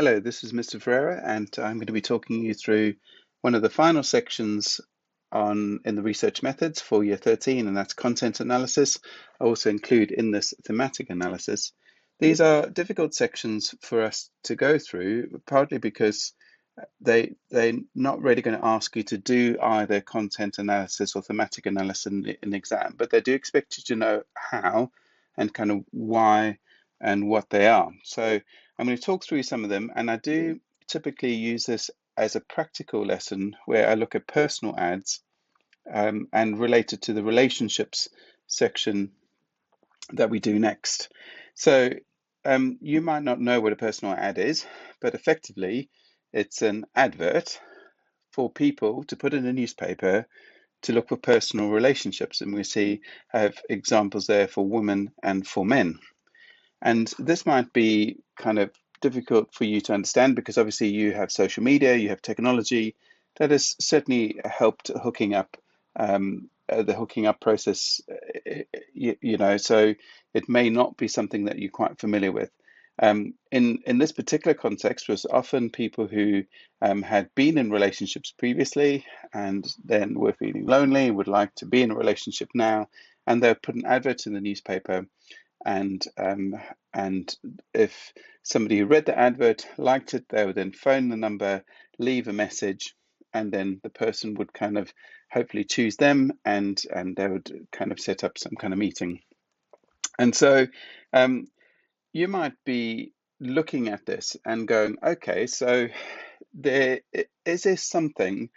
Hello, this is Mr. Ferreira, and I'm going to be talking you through one of the final sections in the research methods for year 13, and that's content analysis. I also include in this thematic analysis. These are difficult sections for us to go through, partly because they're not really going to ask you to do either content analysis or thematic analysis in exam, but they do expect you to know how and kind of why and what they are. So I'm going to talk through some of them, and I do typically use this as a practical lesson where I look at personal ads and relate it to the relationships section that we do next. So you might not know what a personal ad is, but effectively it's an advert for people to put in a newspaper to look for personal relationships. And we have examples there for women and for men. And this might be kind of difficult for you to understand because obviously you have social media, you have technology that has certainly helped hooking up the hooking up process, so it may not be something that you're quite familiar with. In this particular context was often people who had been in relationships previously and then were feeling lonely, would like to be in a relationship now, and they'll put an advert in the newspaper, and if somebody who read the advert liked it, they would then phone the number, leave a message, and then the person would kind of hopefully choose them, and they would kind of set up some kind of meeting. And so you might be looking at this and going, okay, so is there something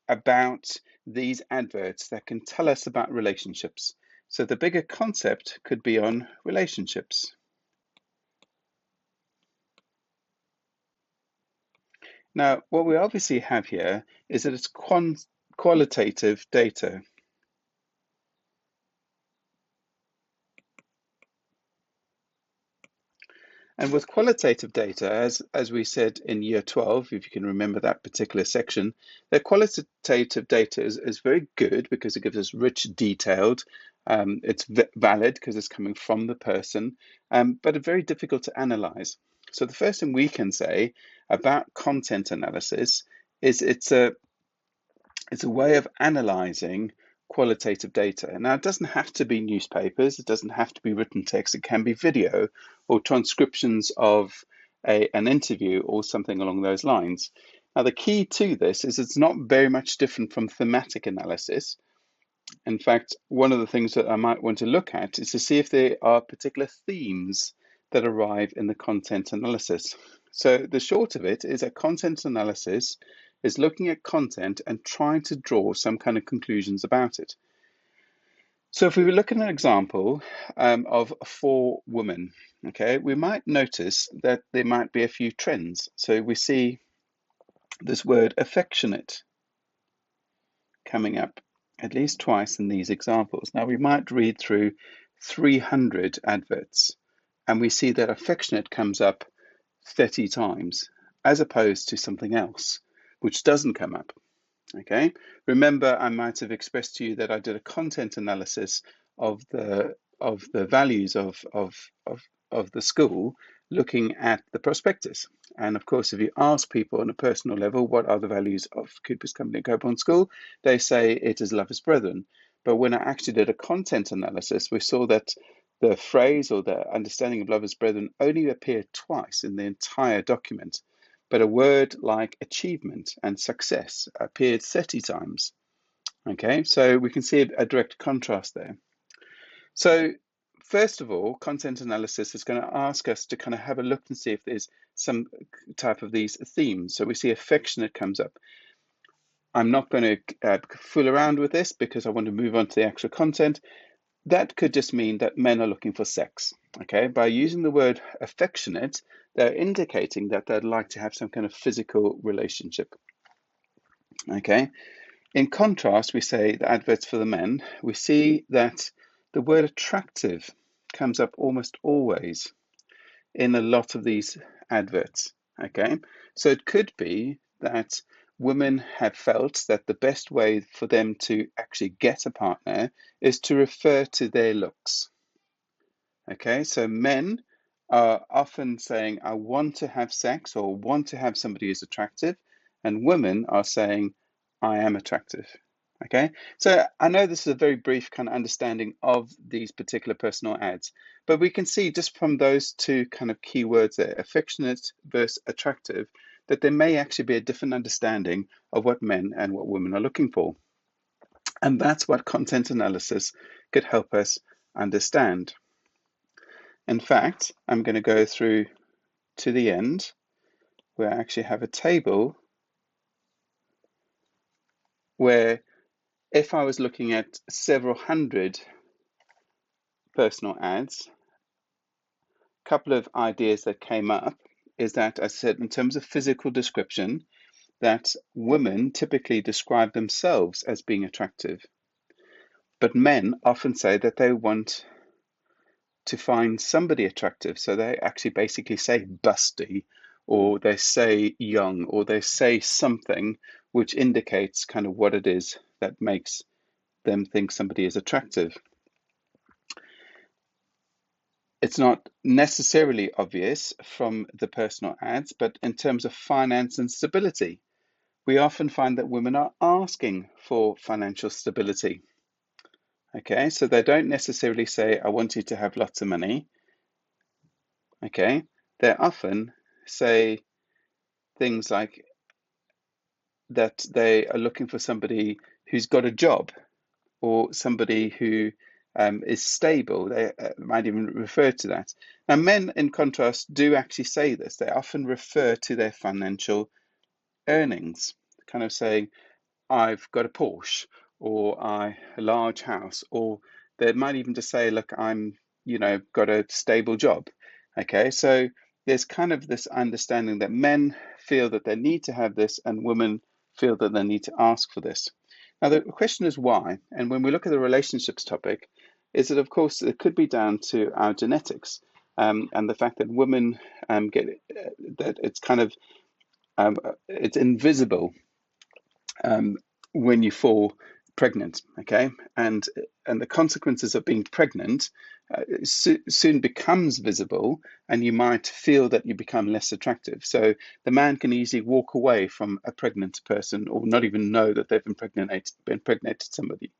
about these adverts that can tell us about relationships? So the bigger concept could be on relationships. Now, what we obviously have here is that it's qualitative data. And with qualitative data, as we said in year 12, if you can remember that particular section, that qualitative data is very good because it gives us rich, detailed, it's valid because it's coming from the person, but it's very difficult to analyze. So the first thing we can say about content analysis is it's a way of analyzing qualitative data. Now, it doesn't have to be newspapers, it doesn't have to be written text, it can be video or transcriptions of an interview or something along those lines. Now, the key to this is it's not very much different from thematic analysis. In fact, one of the things that I might want to look at is to see if there are particular themes that arrive in the content analysis. So the short of it is that content analysis is looking at content and trying to draw some kind of conclusions about it. So if we look at an example of 4 women, okay, we might notice that there might be a few trends. So we see this word affectionate coming up at least twice in these examples. Now we might read through 300 adverts and we see that affectionate comes up 30 times as opposed to something else which doesn't come up. Okay, remember I might have expressed to you that I did a content analysis of the values of the school, looking at the prospectus. And of course, if you ask people on a personal level, what are the values of Cooper's Company and Coburn School, they say it is love as brethren. But when I actually did a content analysis, we saw that the phrase or the understanding of love as brethren only appeared twice in the entire document. But a word like achievement and success appeared 30 times. Okay, so we can see a direct contrast there. So first of all, content analysis is going to ask us to kind of have a look and see if there's some type of these themes. So we see affectionate comes up. I'm not going to fool around with this because I want to move on to the actual content. That could just mean that men are looking for sex. Okay, by using the word affectionate, they're indicating that they'd like to have some kind of physical relationship. Okay, in contrast, we say the adverts for the men, we see that the word attractive comes up almost always in a lot of these adverts. Okay, so it could be that women have felt that the best way for them to actually get a partner is to refer to their looks. Okay, so men are often saying, I want to have sex or want to have somebody who's attractive, and women are saying, I am attractive. Okay, so I know this is a very brief kind of understanding of these particular personal ads, but we can see just from those two kind of keywords there, affectionate versus attractive, that there may actually be a different understanding of what men and what women are looking for. And that's what content analysis could help us understand. In fact, I'm going to go through to the end where I actually have a table where if I was looking at several hundred personal ads, a couple of ideas that came up is that I said in terms of physical description, that women typically describe themselves as being attractive, but men often say that they want to find somebody attractive. So they actually basically say busty, or they say young, or they say something which indicates kind of what it is that makes them think somebody is attractive. It's not necessarily obvious from the personal ads, but in terms of finance and stability, we often find that women are asking for financial stability. Okay, so they don't necessarily say, I want you to have lots of money. Okay, they often say things like that they are looking for somebody who's got a job or somebody who is stable. They might even refer to that. Now, men, in contrast, do actually say this. They often refer to their financial earnings, kind of saying, I've got a Porsche or a large house, or they might even just say, look, got a stable job. Okay, so there's kind of this understanding that men feel that they need to have this and women feel that they need to ask for this. Now, the question is why? And when we look at the relationships topic, is that, of course, it could be down to our genetics, and the fact that women get that it's kind of it's invisible when you fall pregnant, okay, and the consequences of being pregnant soon becomes visible, and you might feel that you become less attractive. So the man can easily walk away from a pregnant person, or not even know that they've impregnated somebody.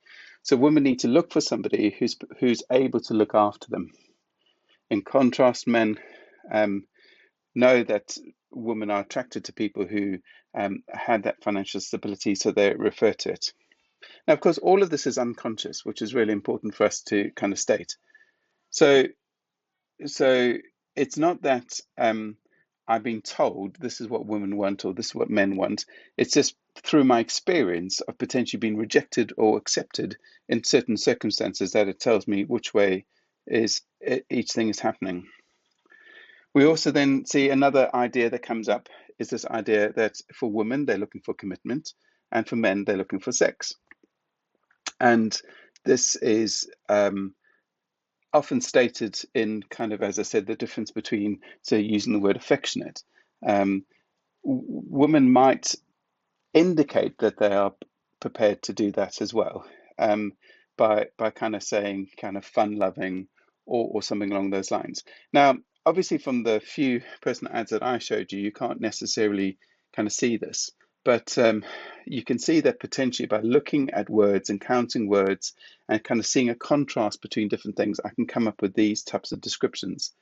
So women need to look for somebody who's able to look after them. In contrast, men know that women are attracted to people who had that financial stability, so they refer to it. Now, of course, all of this is unconscious, which is really important for us to kind of state. So, so it's not that I've been told this is what women want or this is what men want. It's just through my experience of potentially being rejected or accepted in certain circumstances that it tells me which way is each thing is happening. We also then see another idea that comes up is this idea that for women, they're looking for commitment, and for men, they're looking for sex. And this is often stated in kind of, as I said, the difference between, say, using the word affectionate. Women might indicate that they are prepared to do that as well, by kind of saying kind of fun loving or something along those lines. Now, obviously, from the few personal ads that I showed you, you can't necessarily kind of see this, but you can see that potentially by looking at words and counting words and kind of seeing a contrast between different things, I can come up with these types of descriptions.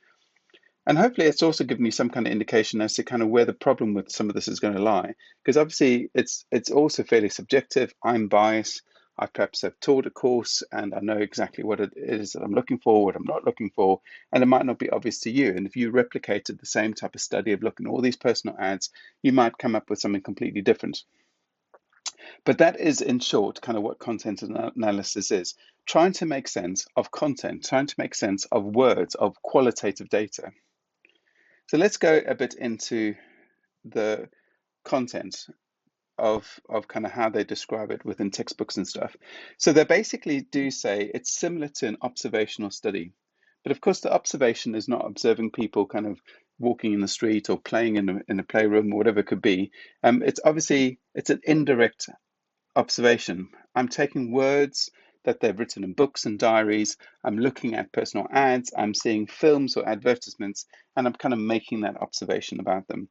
And hopefully it's also given you some kind of indication as to kind of where the problem with some of this is going to lie. Because obviously it's also fairly subjective. I'm biased. I perhaps have taught a course and I know exactly what it is that I'm looking for, what I'm not looking for, and it might not be obvious to you. And if you replicated the same type of study of looking at all these personal ads, you might come up with something completely different. But that is, in short, kind of what content analysis is. Trying to make sense of content, trying to make sense of words, of qualitative data. So let's go a bit into the content of kind of how they describe it within textbooks and stuff. So they basically do say it's similar to an observational study. But of course, the observation is not observing people kind of walking in the street or playing in a playroom or whatever it could be. It's an indirect observation. I'm taking words that they've written in books and diaries. I'm looking at personal ads, I'm seeing films or advertisements, and I'm kind of making that observation about them.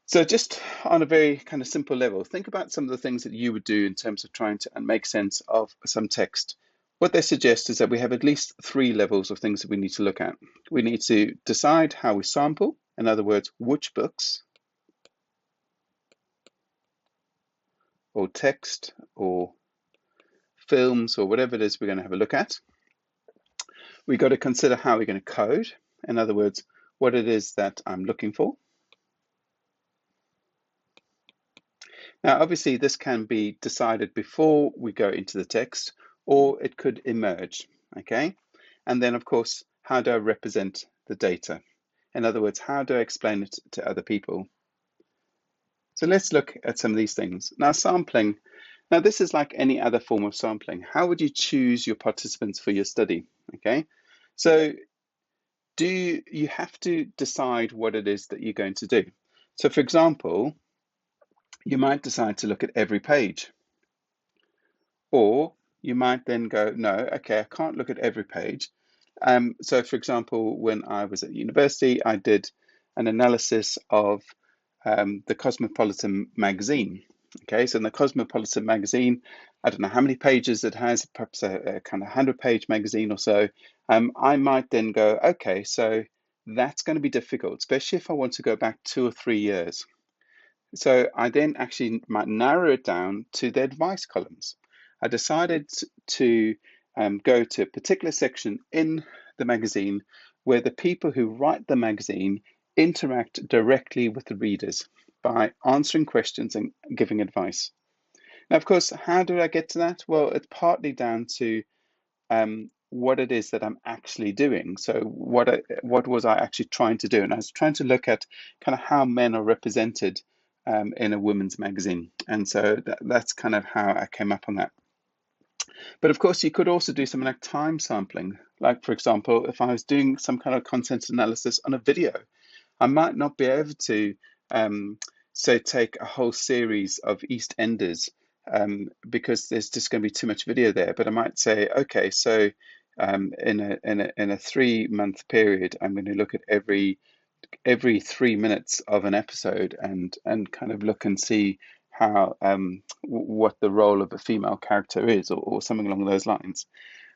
So just on a very kind of simple level, think about some of the things that you would do in terms of trying to make sense of some text. What they suggest is that we have at least 3 levels of things that we need to look at. We need to decide how we sample, in other words, which books or text or films or whatever it is we're going to have a look at. We've got to consider how we're going to code, in other words, what it is that I'm looking for. Now, obviously, this can be decided before we go into the text, or it could emerge, okay? And then, of course, how do I represent the data? In other words, how do I explain it to other people? So let's look at some of these things. Now, sampling. Now, this is like any other form of sampling. How would you choose your participants for your study, okay? So you have to decide what it is that you're going to do. So, for example, you might decide to look at every page. Or you might then go, no, okay, I can't look at every page. So, for example, when I was at university, I did an analysis of the Cosmopolitan magazine. Okay, so in the Cosmopolitan magazine, I don't know how many pages it has, perhaps a kind of 100-page magazine or so. I might then go, okay, so that's going to be difficult, especially if I want to go back 2 or 3 years. So I then actually might narrow it down to the advice columns. I decided to go to a particular section in the magazine where the people who write the magazine interact directly with the readers by answering questions and giving advice. Now, of course, how do I get to that? Well, it's partly down to what it is that I'm actually doing. So what was I actually trying to do? And I was trying to look at kind of how men are represented in a women's magazine. And so that's kind of how I came up on that. But of course, you could also do something like time sampling. Like, for example, if I was doing some kind of content analysis on a video, I might not be able to, say, take a whole series of EastEnders because there's just going to be too much video there. But I might say, okay, so in a 3-month period, I'm going to look at every 3 minutes of an episode and kind of look and see how what the role of a female character is, or something along those lines.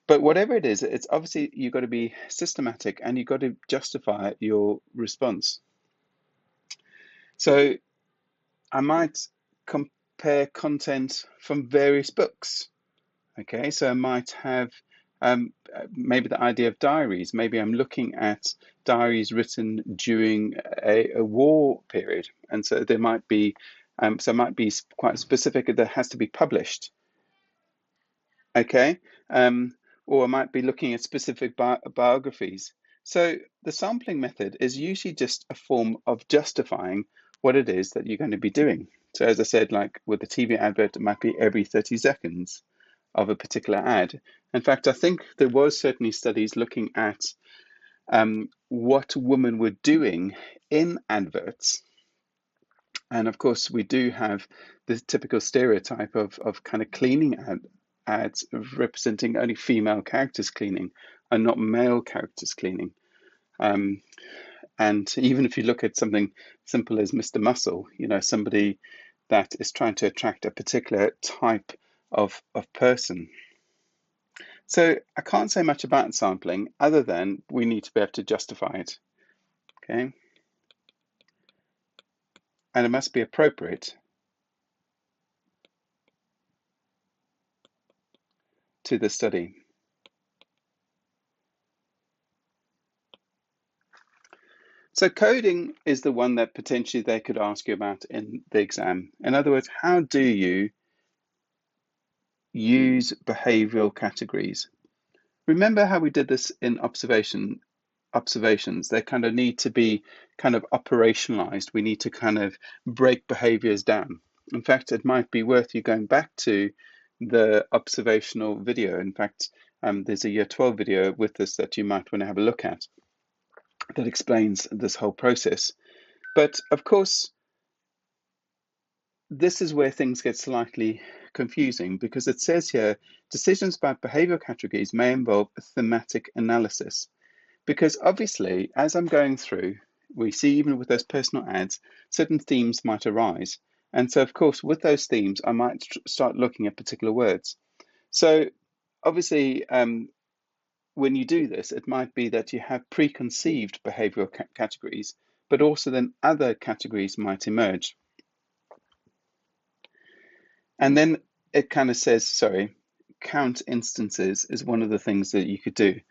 But whatever it is, it's obviously you've got to be systematic and you've got to justify your response. So I might compare content from various books. Okay, so I might have maybe the idea of diaries. Maybe I'm looking at diaries written during a war period, and so there might be, so it might be quite specific that has to be published. Okay, or I might be looking at specific biographies. So the sampling method is usually just a form of justifying what it is that you're going to be doing. So as I said, like with the TV advert, it might be every 30 seconds of a particular ad. In fact, I think there was certainly studies looking at what women were doing in adverts. And of course, we do have the typical stereotype of kind of cleaning ads representing only female characters cleaning and not male characters cleaning. And even if you look at something simple as Mr. Muscle, you know, somebody that is trying to attract a particular type of person. So I can't say much about sampling other than we need to be able to justify it, okay? And it must be appropriate to the study. So coding is the one that potentially they could ask you about in the exam. In other words, how do you use behavioral categories? Remember how we did this in observations? They kind of need to be kind of operationalized. We need to kind of break behaviors down. In fact, it might be worth you going back to the observational video. In fact, there's a year 12 video with this that you might want to have a look at that explains this whole process. But of course, this is where things get slightly confusing because it says here, decisions about behavioral categories may involve a thematic analysis. Because obviously, as I'm going through, we see even with those personal ads, certain themes might arise. And so, of course, with those themes, I might start looking at particular words. So obviously, when you do this, it might be that you have preconceived behavioral categories, but also then other categories might emerge. And then it kind of says, sorry, count instances is one of the things that you could do.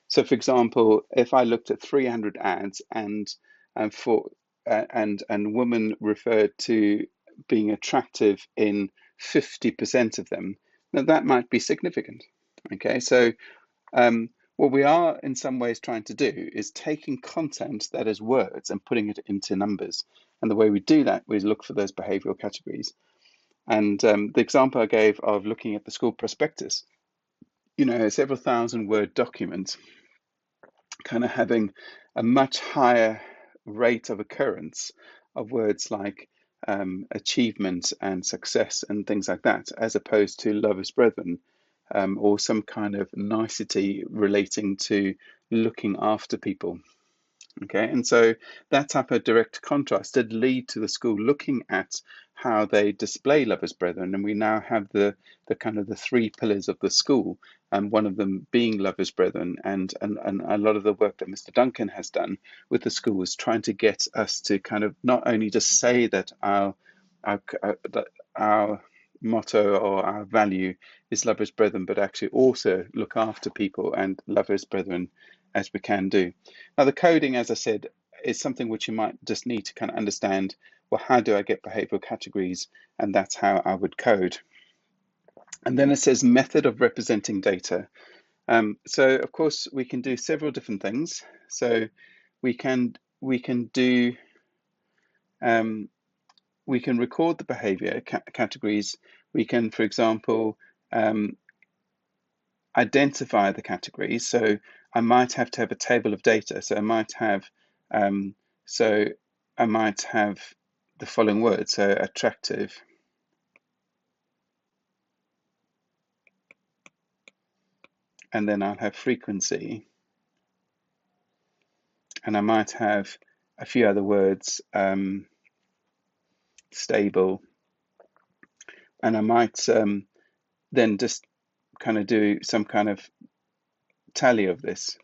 So, for example, if I looked at 300 ads and women referred to being attractive in 50% of them, then that might be significant. Okay, so what we are in some ways trying to do is taking content that is words and putting it into numbers. And the way we do that, we look for those behavioral categories. And the example I gave of looking at the school prospectus, you know, a several thousand word document, kind of having a much higher rate of occurrence of words like achievement and success and things like that, as opposed to love as brethren, or some kind of nicety relating to looking after people. Okay, and so that type of direct contrast did lead to the school looking at how they display love as brethren, and we now have the kind of the three pillars of the school, and one of them being love as brethren, and a lot of the work that Mr. Duncan has done with the school is trying to get us to kind of not only just say that our motto or our value is love as brethren, but actually also look after people and love as brethren as we can do. Now, the coding, as I said, is something which you might just need to kind of understand, well, how do I get behavioral categories? And that's how I would code. And then it says method of representing data. So of course we can do several different things. So we can do we can record the behavior categories. We can, for example, identify the categories. So I might have to have a table of data. So I might have the following words. So attractive, and then I'll have frequency, and I might have a few other words, stable, and I might then just kind of do some kind of tally of this.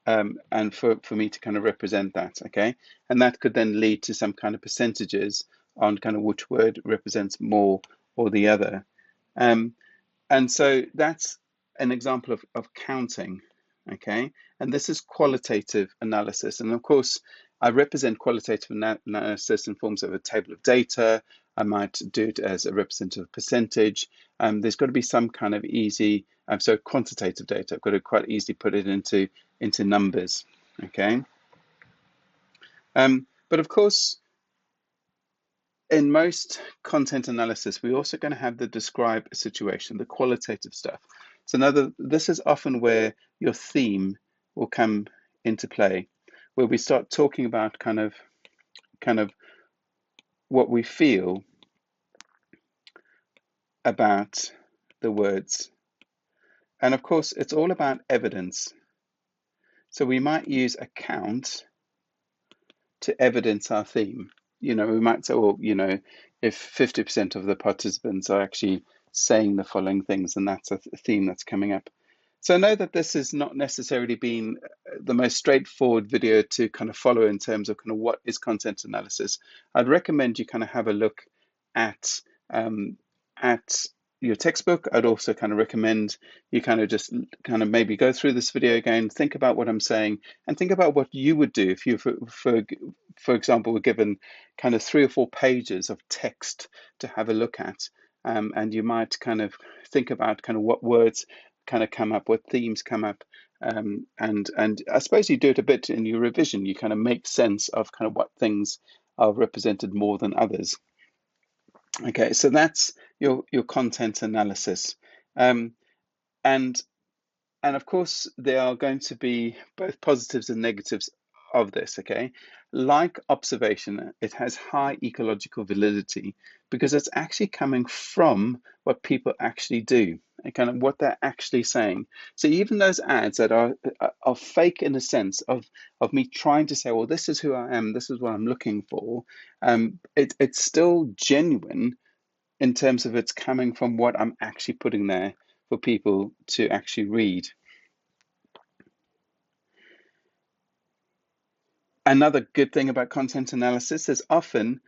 And for me to kind of represent that, okay? And that could then lead to some kind of percentages on kind of which word represents more or the other. And so that's an example of counting, okay? And this is qualitative analysis. And of course, I represent qualitative analysis in forms of a table of data. I might do it as a representative percentage. There's got to be some kind of easy, so quantitative data. I've got to quite easily put it into numbers, okay? But of course, in most content analysis, we're also going to have the describe situation, the qualitative stuff. So this is often where your theme will come into play, where we start talking about kind of what we feel about the words. And of course, it's all about evidence. So we might use a count to evidence our theme. You know, we might say, well, you know, if 50% of the participants are actually saying the following things, and that's a theme that's coming up. So I know that this has not necessarily been the most straightforward video to kind of follow in terms of kind of what is content analysis. I'd recommend you kind of have a look at your textbook. I'd also kind of recommend you kind of just kind of maybe go through this video again, think about what I'm saying, and think about what you would do if you, for example, were given kind of 3 or 4 pages of text to have a look at, and you might kind of think about kind of what words kind of come up, what themes come up, and I suppose you do it a bit in your revision. You kind of make sense of kind of what things are represented more than others. Okay, so that's your content analysis, and of course there are going to be both positives and negatives of this, okay? Like observation, it has high ecological validity because it's actually coming from what people actually do and kind of what they're actually saying. So even those ads that are fake in a sense of me trying to say, well, this is who I am, this is what I'm looking for, it's still genuine in terms of it's coming from what I'm actually putting there for people to actually read. Another good thing about content analysis is often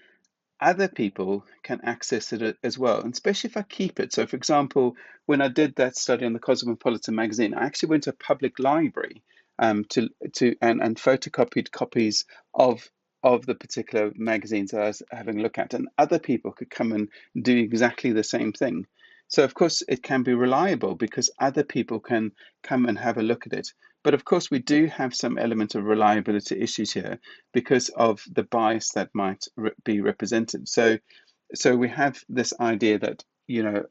other people can access it as well, and especially if I keep it. So, for example, when I did that study on the Cosmopolitan magazine, I actually went to a public library and photocopied copies of the particular magazines that I was having a look at, and other people could come and do exactly the same thing. So, of course, it can be reliable because other people can come and have a look at it. But of course, we do have some element of reliability issues here because of the bias that might be represented. So we have this idea that,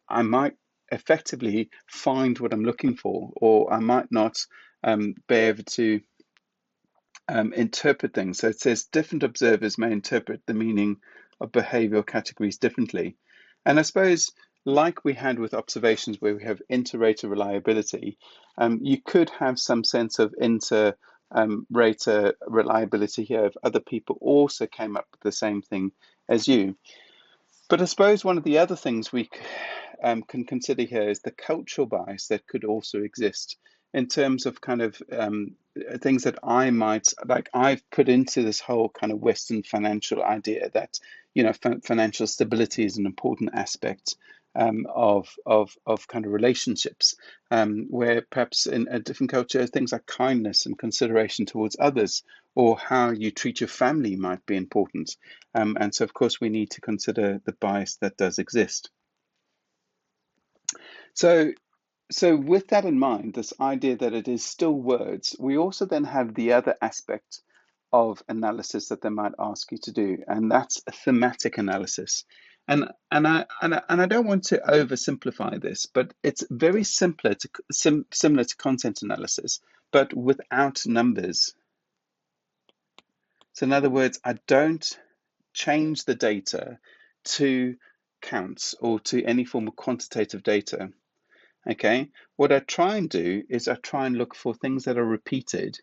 I might effectively find what I'm looking for, or I might not be able to interpret things. So it says different observers may interpret the meaning of behavioral categories differently. And I suppose, like we had with observations where we have inter-rater reliability, you could have some sense of inter-rater reliability here if other people also came up with the same thing as you. But I suppose one of the other things we can consider here is the cultural bias that could also exist in terms of kind of things that I might like. I've put into this whole kind of Western financial idea that financial stability is an important aspect of kind of relationships, where perhaps in a different culture things like kindness and consideration towards others or how you treat your family might be important. And so, of course, we need to consider the bias that does exist. So, so with that in mind, this idea that it is still words, we also then have the other aspect of analysis that they might ask you to do, and that's a thematic analysis. And I don't want to oversimplify this, but it's very similar to content analysis, but without numbers. So in other words, I don't change the data to counts or to any form of quantitative data. Okay, what I try and do is I try and look for things that are repeated,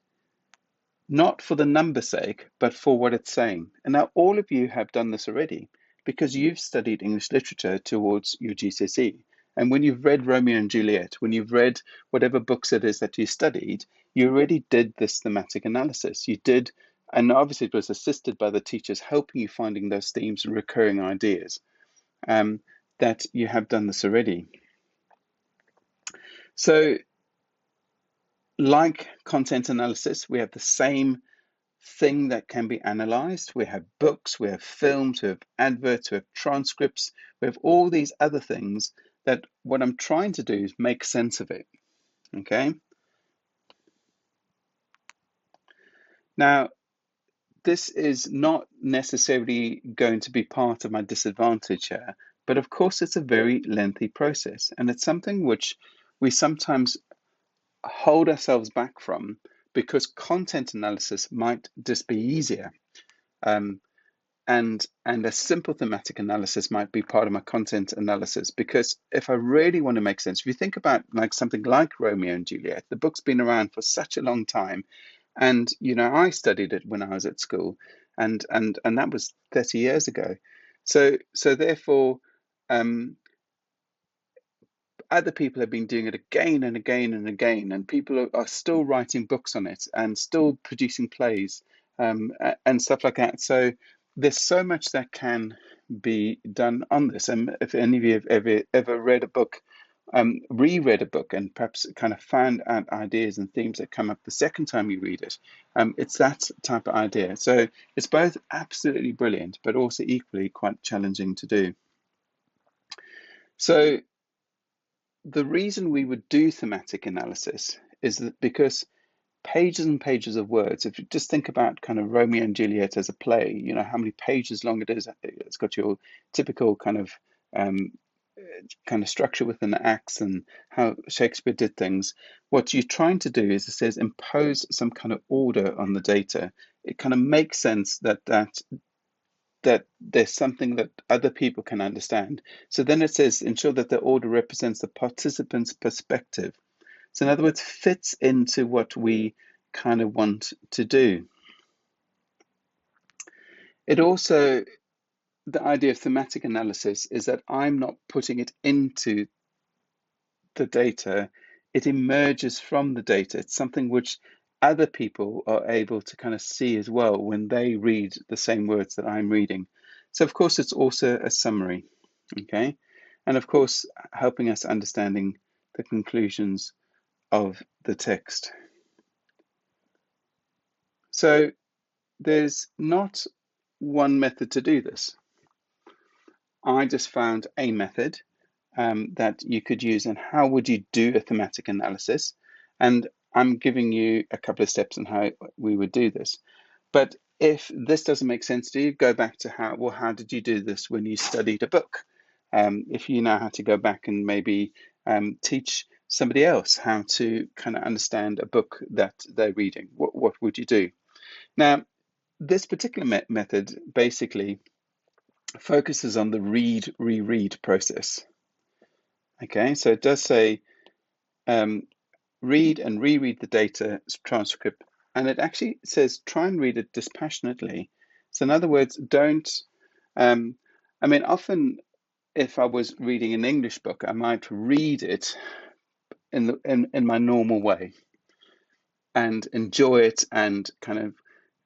not for the number's sake, but for what it's saying. And now all of you have done this already because you've studied English literature towards your GCSE. And when you've read Romeo and Juliet, when you've read whatever books it is that you studied, you already did this thematic analysis. You did, and obviously it was assisted by the teachers helping you finding those themes and recurring ideas, that you have done this already. So like content analysis, we have the same thing that can be analyzed. We have books, we have films, we have adverts, we have transcripts, we have all these other things that what I'm trying to do is make sense of it. Okay. Now, this is not necessarily going to be part of my disadvantage here, but of course, it's a very lengthy process, and it's something which we sometimes hold ourselves back from because content analysis might just be easier. And a simple thematic analysis might be part of my content analysis, because if I really want to make sense, if you think about like something like Romeo and Juliet, the book's been around for such a long time, and I studied it when I was at school, and that was 30 years ago. So therefore, um, other people have been doing it again and again and again, and people are still writing books on it and still producing plays, and stuff like that. So there's so much that can be done on this. And if any of you have ever read a book, reread a book, and perhaps kind of found out ideas and themes that come up the second time you read it, it's that type of idea. So it's both absolutely brilliant, but also equally quite challenging to do. So the reason we would do thematic analysis is that because pages and pages of words, if you just think about kind of Romeo and Juliet as a play, how many pages long it is. It's got your typical um, kind of structure within the acts and how Shakespeare did things. What you're trying to do is, it says, impose some kind of order on the data it kind of makes sense that there's something that other people can understand. So then it says ensure that the order represents the participant's perspective. So in other words, fits into what we kind of want to do. It also, the idea of thematic analysis is that I'm not putting it into the data, it emerges from the data. It's something which other people are able to kind of see as well when they read the same words that I'm reading. So of course, it's also a summary, okay? And of course, helping us understanding the conclusions of the text. So there's not one method to do this. I just found a method that you could use, and how would you do a thematic analysis? And I'm giving you a couple of steps on how we would do this. But if this doesn't make sense to you, go back to how did you do this when you studied a book? If you know how to go back and maybe teach somebody else how to kind of understand a book that they're reading, what would you do? Now, this particular method basically focuses on the read, reread process. Okay, so it does say read and reread the data transcript, and it actually says try and read it dispassionately. So in other words, don't, I mean, often if I was reading an English book, I might read it in my normal way and enjoy it and kind of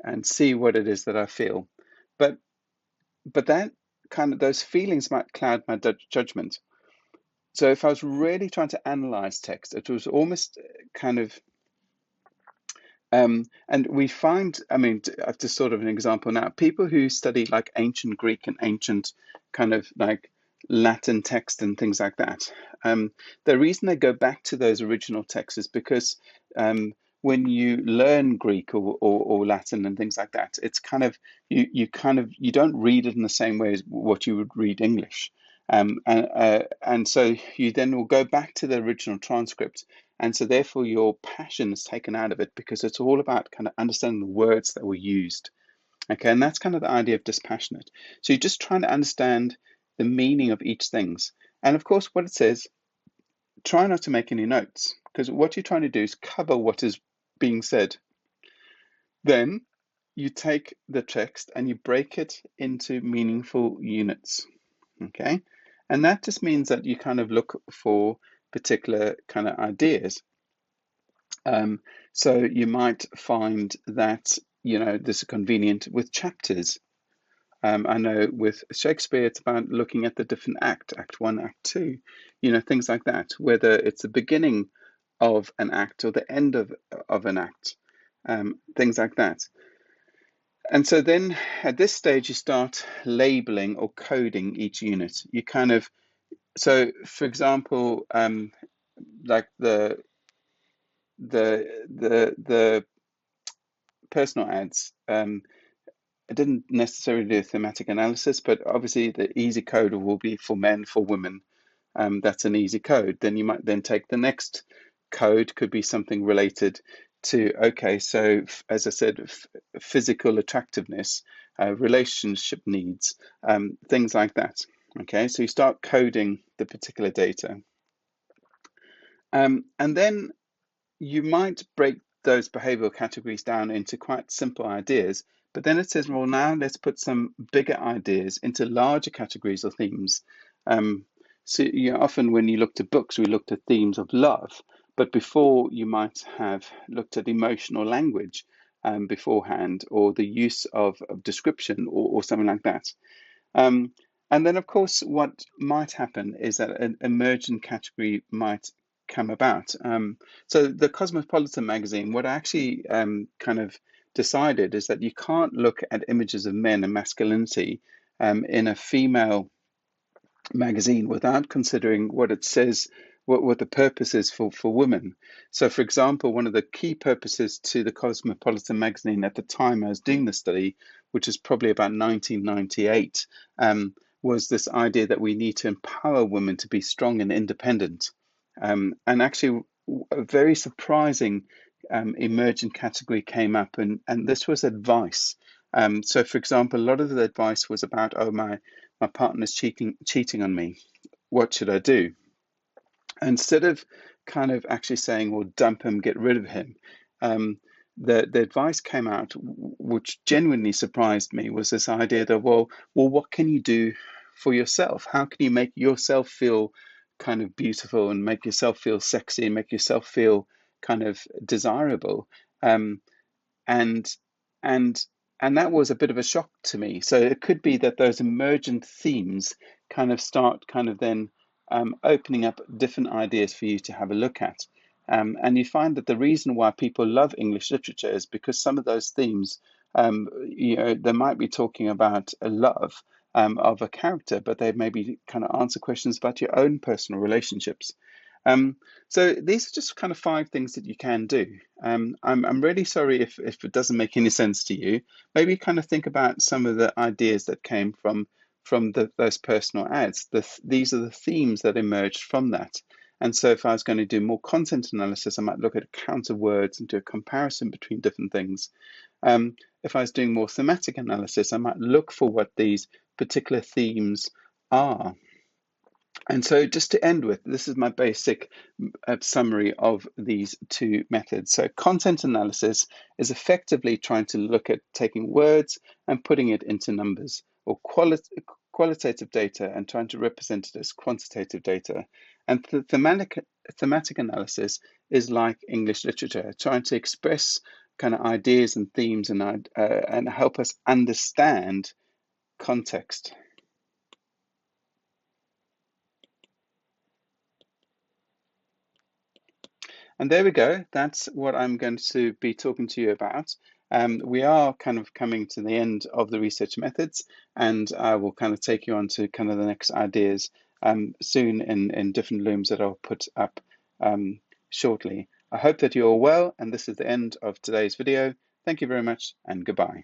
and see what it is that I feel. But that kind of those feelings might cloud my judgment. So if I was really trying to analyze text, it was almost kind of and we find, I mean, just sort of an example now, people who study like ancient Greek and ancient kind of like Latin text and things like that, the reason they go back to those original texts is because when you learn Greek or Latin and things like that, it's kind of you don't read it in the same way as what you would read English. And so you then will go back to the original transcript, and so therefore your passion is taken out of it because it's all about kind of understanding the words that were used. Okay, and that's kind of the idea of dispassionate. So you're just trying to understand the meaning of each things. And of course, what it says, try not to make any notes, because what you're trying to do is cover what is being said. Then you take the text and you break it into meaningful units. Okay, and that just means that you kind of look for particular kind of ideas. So you might find that, this is convenient with chapters. I know with Shakespeare, it's about looking at the different act one, act two, things like that, whether it's the beginning of an act or the end of an act, things like that. And so then at this stage, you start labeling or coding each unit. You kind of, so for example, like the personal ads, I didn't necessarily do a thematic analysis, but obviously the easy code will be for men, for women. That's an easy code. Then you might then take the next code, could be something related to, okay, so as I said, physical attractiveness, relationship needs, things like that. Okay, so you start coding the particular data. And then you might break those behavioral categories down into quite simple ideas, but then it says, well, now let's put some bigger ideas into larger categories or themes. So often when you looked at books, we looked at themes of love, but before you might have looked at emotional language beforehand, or the use of description or something like that. And then, of course, what might happen is that an emergent category might come about. So the Cosmopolitan magazine, what I actually kind of decided is that you can't look at images of men and masculinity in a female magazine without considering what it says, what the purpose is for women. So, for example, one of the key purposes to the Cosmopolitan magazine at the time I was doing the study, which is probably about 1998, was this idea that we need to empower women to be strong and independent. And actually, a very surprising emergent category came up, and this was advice. So, for example, a lot of the advice was about, oh, my partner's cheating on me. What should I do? Instead of kind of actually saying, well, dump him, get rid of him, um, the advice came out, which genuinely surprised me, was this idea that, well, what can you do for yourself? How can you make yourself feel kind of beautiful and make yourself feel sexy and make yourself feel kind of desirable? Um, and and and that was a bit of a shock to me. So it could be that those emergent themes kind of start kind of then opening up different ideas for you to have a look at. And you find that the reason why people love English literature is because some of those themes, they might be talking about a love of a character, but they maybe kind of answer questions about your own personal relationships. Um, so these are just kind of 5 things that you can do. I'm really sorry if it doesn't make any sense to you. Maybe kind of think about some of the ideas that came from those personal ads. These are the themes that emerged from that. And so if I was going to do more content analysis, I might look at a count of words and do a comparison between different things. If I was doing more thematic analysis, I might look for what these particular themes are. And so just to end with, this is my basic summary of these 2 methods. So content analysis is effectively trying to look at taking words and putting it into numbers, or qualitative data and trying to represent it as quantitative data. And thematic analysis is like English literature, trying to express kind of ideas and themes and help us understand context. And there we go. That's what I'm going to be talking to you about. We are kind of coming to the end of the research methods, and I will kind of take you on to kind of the next ideas soon in different looms that I'll put up shortly. I hope that you're all well, and this is the end of today's video. Thank you very much, and goodbye.